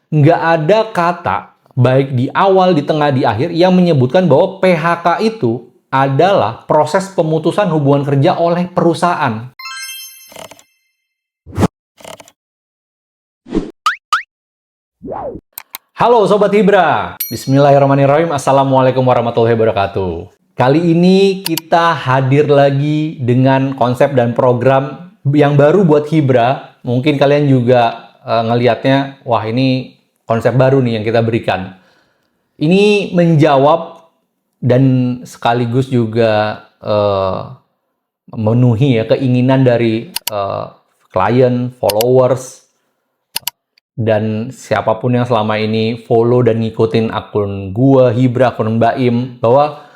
nggak ada kata, baik di awal, di tengah, di akhir, yang menyebutkan bahwa PHK itu adalah proses pemutusan hubungan kerja oleh perusahaan. Halo Sobat Hibra, Bismillahirrahmanirrahim, Assalamualaikum warahmatullahi wabarakatuh. Kali ini kita hadir lagi dengan konsep dan program yang baru buat Hibra. Mungkin kalian juga ngelihatnya, wah ini konsep baru nih yang kita berikan. Ini menjawab dan sekaligus juga memenuhi ya keinginan dari klien, followers, dan siapapun yang selama ini follow dan ngikutin akun gua, Hibra, akun Mbak Im, bahwa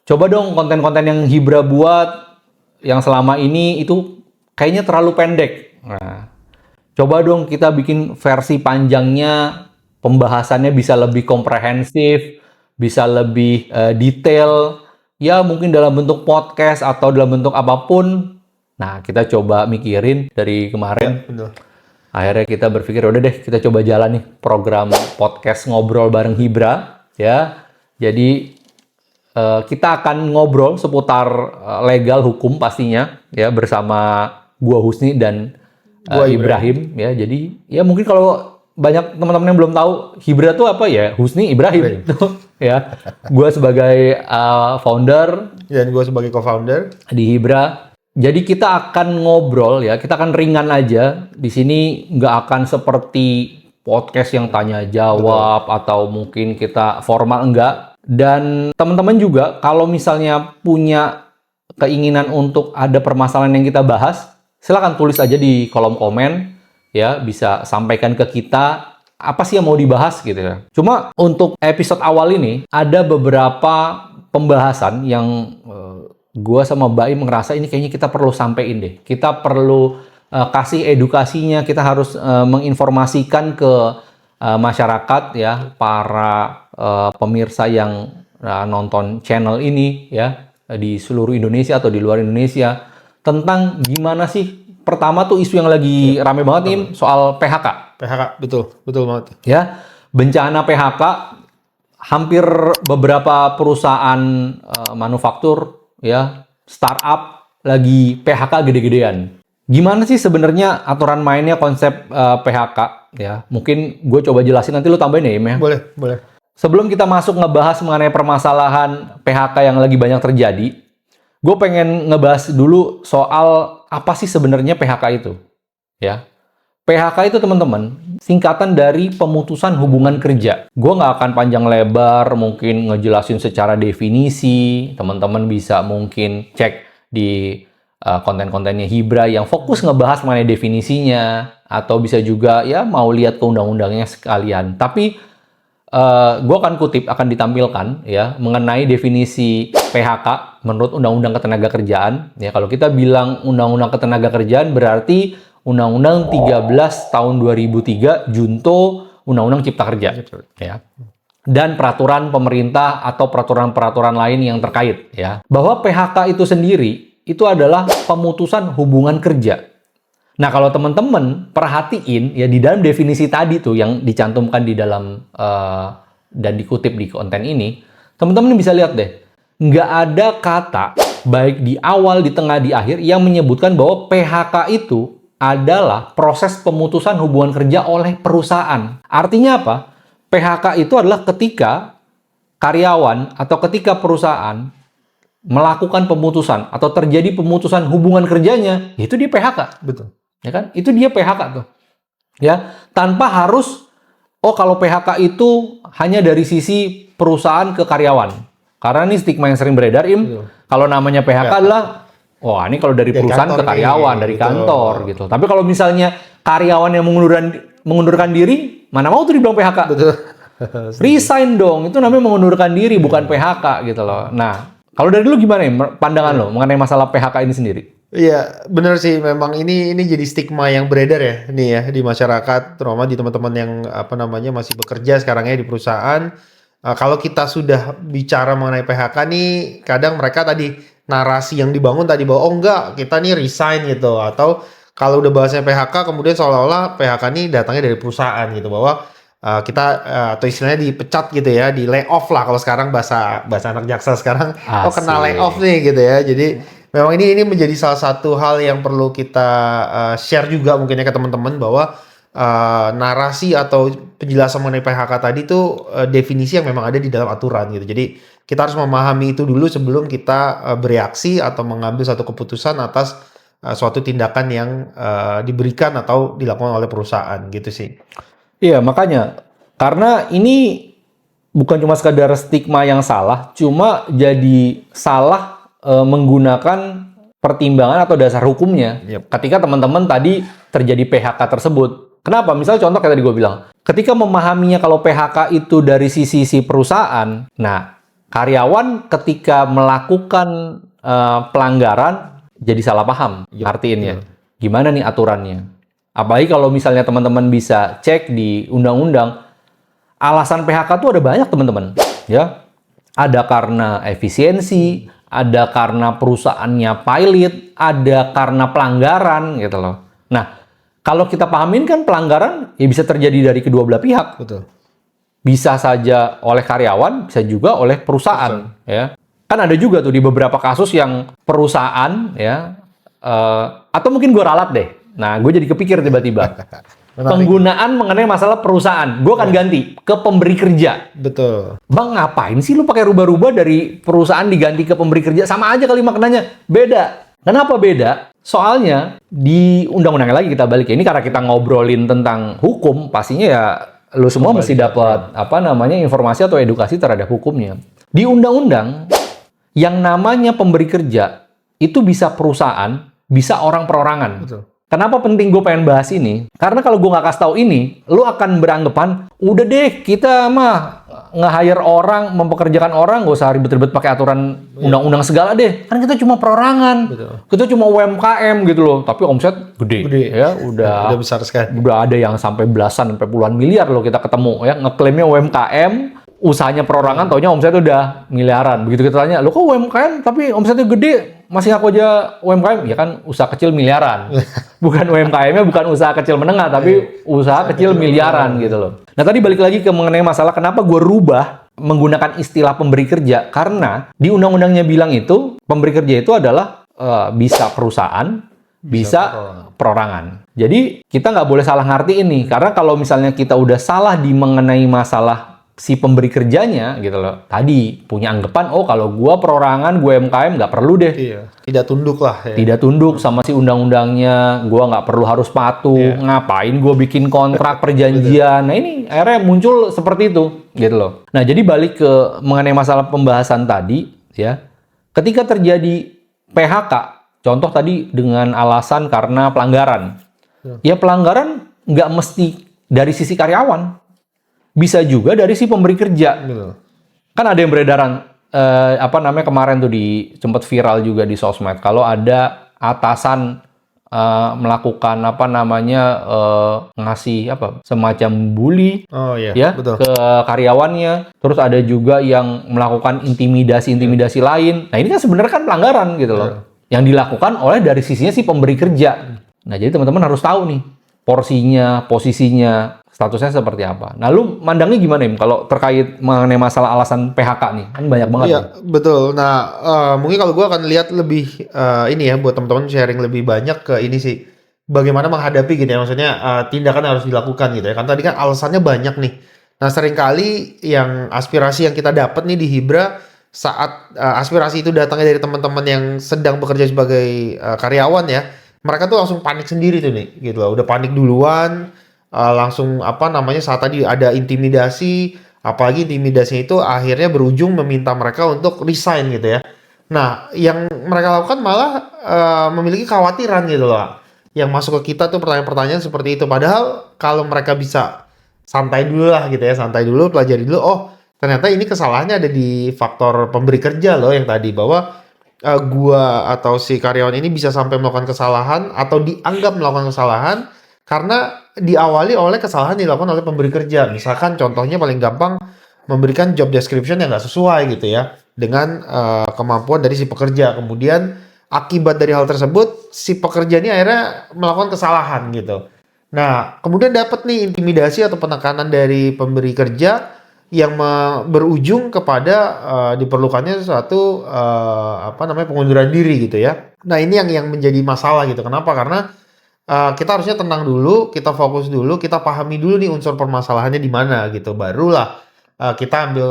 coba dong konten-konten yang Hibra buat yang selama ini itu kayaknya terlalu pendek. Nah, coba dong kita bikin versi panjangnya, pembahasannya bisa lebih komprehensif, bisa lebih detail, ya mungkin dalam bentuk podcast atau dalam bentuk apapun. Nah, kita coba mikirin dari kemarin. Ya, betul. Akhirnya kita berpikir, udah deh kita coba jalan nih program podcast ngobrol bareng Hibra, ya. Jadi kita akan ngobrol seputar legal hukum pastinya, ya, bersama gua Husni dan Gua Ibrahim, ya. Jadi ya mungkin kalau banyak teman-teman yang belum tahu Hibra tuh apa ya, Husni Ibrahim tuh, ya. Gua sebagai founder Dan gue sebagai co-founder. di Hibra. Jadi kita akan ngobrol ya, kita akan ringan aja. Di sini nggak akan seperti podcast yang tanya jawab atau mungkin kita formal, enggak. Dan teman-teman juga kalau misalnya punya keinginan untuk ada permasalahan yang kita bahas, silakan tulis aja di kolom komen ya, bisa sampaikan ke kita apa sih yang mau dibahas gitu ya. Cuma untuk episode awal ini ada beberapa pembahasan yang gue sama Mbak Im ngerasa ini kayaknya kita perlu sampein deh. Kita perlu kasih edukasinya, kita harus menginformasikan ke masyarakat ya, para pemirsa yang nonton channel ini ya, di seluruh Indonesia atau di luar Indonesia, tentang gimana sih, pertama tuh isu yang lagi rame banget nih soal PHK. PHK, betul banget. Ya, bencana PHK, hampir beberapa perusahaan manufaktur ya, startup lagi PHK gede-gedean. Gimana sih sebenarnya aturan mainnya konsep PHK ya? Mungkin gue coba jelasin, nanti lu tambahin ya, Im ya. Boleh. Sebelum kita masuk ngebahas mengenai permasalahan PHK yang lagi banyak terjadi, gue pengen ngebahas dulu soal apa sih sebenarnya PHK itu. Ya, PHK itu teman-teman singkatan dari pemutusan hubungan kerja. Gue nggak akan panjang lebar mungkin ngejelasin secara definisi. Teman-teman bisa mungkin cek di konten-kontennya Hibra yang fokus ngebahas mengenai definisinya, atau bisa juga ya mau lihat ke undang-undangnya sekalian. Tapi gue akan ditampilkan ya mengenai definisi PHK menurut Undang-Undang Ketenagakerjaan. Ya, kalau kita bilang Undang-Undang Ketenagakerjaan berarti Undang-Undang 13 tahun 2003 junto Undang-Undang Cipta Kerja, ya. Dan peraturan pemerintah atau peraturan-peraturan lain yang terkait, ya. Bahwa PHK itu sendiri itu adalah pemutusan hubungan kerja. Nah, kalau teman-teman perhatiin ya di dalam definisi tadi tuh yang dicantumkan di dalam dan dikutip di konten ini, teman-teman bisa lihat deh, nggak ada kata baik di awal, di tengah, di akhir yang menyebutkan bahwa PHK itu adalah proses pemutusan hubungan kerja oleh perusahaan. Artinya apa? PHK itu adalah ketika karyawan atau ketika perusahaan melakukan pemutusan atau terjadi pemutusan hubungan kerjanya, itu dia PHK. Betul. Ya kan? Itu dia PHK tuh. Ya, tanpa harus kalau PHK itu hanya dari sisi perusahaan ke karyawan. Karena ini stigma yang sering beredar, Im. Betul. Kalau namanya PHK adalah wah, ini kalau dari perusahaan ke karyawan, dari kantor gitu. Tapi kalau misalnya karyawan yang mengundurkan diri, mana mau tuh dibilang PHK? Betul. Resign dong, itu namanya mengundurkan diri, bukan PHK gitu loh. Nah, kalau dari lu gimana ya pandangan lo mengenai masalah PHK ini sendiri? Iya, benar sih. Memang ini jadi stigma yang beredar ya, nih ya di masyarakat, terutama di teman-teman yang masih bekerja sekarang ya di perusahaan. Kalau kita sudah bicara mengenai PHK nih, kadang mereka tadi narasi yang dibangun tadi bahwa enggak, kita nih resign gitu, atau kalau udah bahasnya PHK kemudian seolah-olah PHK nih datangnya dari perusahaan gitu, bahwa kita atau istilahnya dipecat gitu ya, di layoff lah kalau sekarang bahasa anak jaksa sekarang. Oh, kena Asik. layoff nih gitu ya. Jadi memang ini menjadi salah satu hal yang perlu kita share juga mungkin ya ke teman-teman bahwa narasi atau penjelasan mengenai PHK tadi itu definisi yang memang ada di dalam aturan gitu. Jadi kita harus memahami itu dulu sebelum kita bereaksi atau mengambil satu keputusan atas suatu tindakan yang diberikan atau dilakukan oleh perusahaan gitu sih. Iya, makanya karena ini bukan cuma sekadar stigma yang salah, cuma jadi salah menggunakan pertimbangan atau dasar hukumnya. Yep. Ketika teman-teman tadi terjadi PHK tersebut. Kenapa? Misalnya contoh kayak tadi gue bilang, ketika memahaminya kalau PHK itu dari sisi si perusahaan, nah karyawan ketika melakukan pelanggaran jadi salah paham artiinnya. Gimana nih aturannya? Apalagi kalau misalnya teman-teman bisa cek di undang-undang, alasan PHK itu ada banyak teman-teman, ya. Ada karena efisiensi, ada karena perusahaannya pilot, ada karena pelanggaran gitu loh. Nah, kalau kita pahamin kan pelanggaran ya bisa terjadi dari kedua belah pihak. Betul. Bisa saja oleh karyawan, bisa juga oleh perusahaan, ya. Kan ada juga tuh di beberapa kasus yang perusahaan, ya, atau mungkin gue ralat deh. Nah, gue jadi kepikir tiba-tiba. Penggunaan mengenai masalah perusahaan, gue akan ganti ke pemberi kerja. Betul. Bang, ngapain sih lu pakai rubah-rubah dari perusahaan diganti ke pemberi kerja? Sama aja kali maknanya. Beda. Kenapa beda? Soalnya di undang-undangnya lagi kita balik. Ini karena kita ngobrolin tentang hukum, pastinya ya lu semua mesti dapat informasi atau edukasi terhadap hukumnya. Di undang-undang yang namanya pemberi kerja itu bisa perusahaan, bisa orang perorangan. Betul. Kenapa penting gue pengen bahas ini? Karena kalau gue nggak kasih tahu ini, lu akan beranggapan, udah deh kita mah nge-hire orang, mempekerjakan orang, gak usah ribet-ribet pakai aturan undang-undang segala deh. Kan kita cuma perorangan, kita cuma UMKM gitu loh. Tapi omset gede. Ya udah besar sekali. Udah ada yang sampai belasan, sampai puluhan miliar loh kita ketemu ya. Ngeklaimnya UMKM, usahanya perorangan, taunya omsetnya udah miliaran. Begitu kita tanya, lo kok UMKM tapi omsetnya gede? Masih ngaku aja UMKM? Ya kan usaha kecil miliaran. Bukan UMKM-nya bukan usaha kecil menengah, tapi usaha kecil miliaran gitu loh. Nah tadi balik lagi ke mengenai masalah kenapa gue rubah menggunakan istilah pemberi kerja. Karena di undang-undangnya bilang itu, pemberi kerja itu adalah bisa perusahaan, bisa perorangan. Jadi kita nggak boleh salah ngerti ini. Karena kalau misalnya kita udah salah di mengenai masalah si pemberi kerjanya gitu loh. Tadi punya anggapan, oh kalau gua perorangan, gue UMKM nggak perlu deh. Iya. Tidak tunduk lah. Ya. Tidak tunduk sama si undang-undangnya. Gua nggak perlu harus patuh. Ngapain gua bikin kontrak perjanjian? Nah ini akhirnya muncul seperti itu gitu loh. Nah jadi balik ke mengenai masalah pembahasan tadi ya. Ketika terjadi PHK, contoh tadi dengan alasan karena pelanggaran. Ya pelanggaran nggak mesti dari sisi karyawan. Bisa juga dari si pemberi kerja. Betul. Kan ada yang beredaran kemarin tuh sempat viral juga di sosmed. Kalau ada atasan melakukan ngasih semacam bully betul. ke karyawannya. Terus ada juga yang melakukan intimidasi lain. Nah, ini kan sebenarnya kan pelanggaran gitu loh. Yang dilakukan oleh dari sisinya si pemberi kerja. Nah, jadi teman-teman harus tahu nih porsinya, posisinya, statusnya seperti apa. Nah, lu mandangnya gimana Im? Kalau terkait mengenai masalah alasan PHK nih, kan banyak banget. Iya, betul. Nah, mungkin kalau gue akan lihat lebih ini ya, buat teman-teman sharing lebih banyak ke ini sih, bagaimana menghadapi gitu ya, maksudnya tindakan harus dilakukan gitu ya. Kan tadi kan alasannya banyak nih. Nah, seringkali yang aspirasi yang kita dapat nih di Hibra saat aspirasi itu datangnya dari teman-teman yang sedang bekerja sebagai karyawan ya, mereka tuh langsung panik sendiri tuh nih, gitu loh. Udah panik duluan. Langsung saat tadi ada intimidasi, apalagi intimidasinya itu akhirnya berujung meminta mereka untuk resign gitu ya. Nah, yang mereka lakukan malah memiliki kekhawatiran gitu loh. Yang masuk ke kita tuh pertanyaan-pertanyaan seperti itu. Padahal kalau mereka bisa santai dulu lah gitu ya, santai dulu, pelajari dulu. Oh, ternyata ini kesalahannya ada di faktor pemberi kerja loh yang tadi bahwa gua atau si karyawan ini bisa sampai melakukan kesalahan atau dianggap melakukan kesalahan karena diawali oleh kesalahan dilakukan oleh pemberi kerja. Misalkan contohnya paling gampang memberikan job description yang nggak sesuai gitu ya dengan kemampuan dari si pekerja. Kemudian akibat dari hal tersebut si pekerja ini akhirnya melakukan kesalahan gitu. Nah, kemudian dapat nih intimidasi atau penekanan dari pemberi kerja yang berujung kepada diperlukannya suatu pengunduran diri gitu ya. Nah, ini yang menjadi masalah gitu. Kenapa? Karena kita harusnya tenang dulu, kita fokus dulu, kita pahami dulu nih unsur permasalahannya di mana gitu. Barulah kita ambil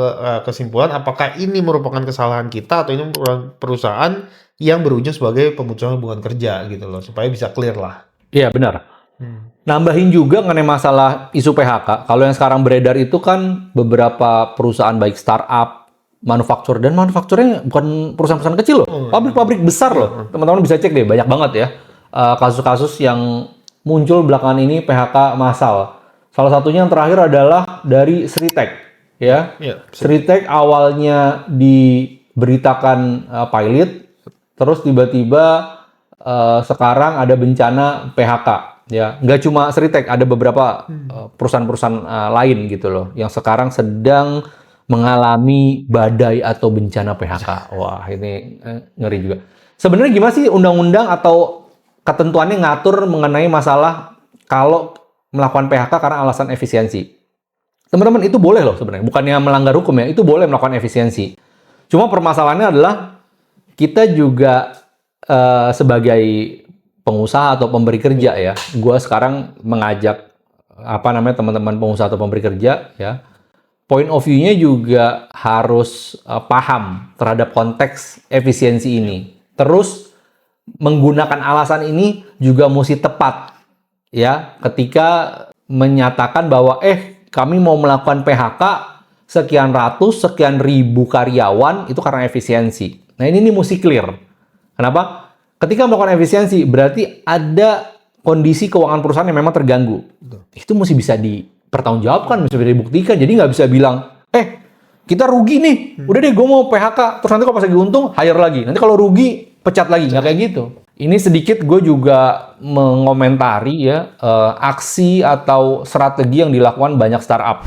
kesimpulan apakah ini merupakan kesalahan kita atau ini merupakan perusahaan yang berujung sebagai pemutusan hubungan kerja gitu loh, supaya bisa clear lah. Iya, benar. Nambahin juga mengenai masalah isu PHK. Kalau yang sekarang beredar itu kan beberapa perusahaan baik startup, manufaktur, dan manufakturnya bukan perusahaan-perusahaan kecil loh. Pabrik-pabrik besar loh. Teman-teman bisa cek deh, banyak banget ya kasus-kasus yang muncul belakangan ini PHK massal. Salah satunya yang terakhir adalah dari Sritek. Ya, Sritek awalnya diberitakan pilot, terus tiba-tiba sekarang ada bencana PHK. Ya, nggak cuma Sritek, ada beberapa perusahaan-perusahaan lain gitu loh, yang sekarang sedang mengalami badai atau bencana PHK. Wah, ini ngeri juga. Sebenarnya gimana sih undang-undang atau ketentuannya ngatur mengenai masalah kalau melakukan PHK karena alasan efisiensi? Teman-teman, itu boleh loh sebenarnya, bukannya melanggar hukum ya, itu boleh melakukan efisiensi. Cuma permasalahannya adalah kita juga sebagai pengusaha atau pemberi kerja ya, gue sekarang mengajak teman-teman pengusaha atau pemberi kerja ya, point of view-nya juga harus paham terhadap konteks efisiensi ini. Terus menggunakan alasan ini juga mesti tepat ya, ketika menyatakan bahwa kami mau melakukan PHK sekian ratus, sekian ribu karyawan itu karena efisiensi. Nah, ini mesti clear. Kenapa? Ketika melakukan efisiensi, berarti ada kondisi keuangan perusahaan yang memang terganggu. Itu mesti bisa dipertanggungjawabkan, bisa dibuktikan. Jadi nggak bisa bilang, kita rugi nih, udah deh gue mau PHK, terus nanti kalau pas lagi untung, hire lagi. Nanti kalau rugi, pecat lagi. Nggak kayak gitu. Ini sedikit gue juga mengomentari ya, aksi atau strategi yang dilakukan banyak startup.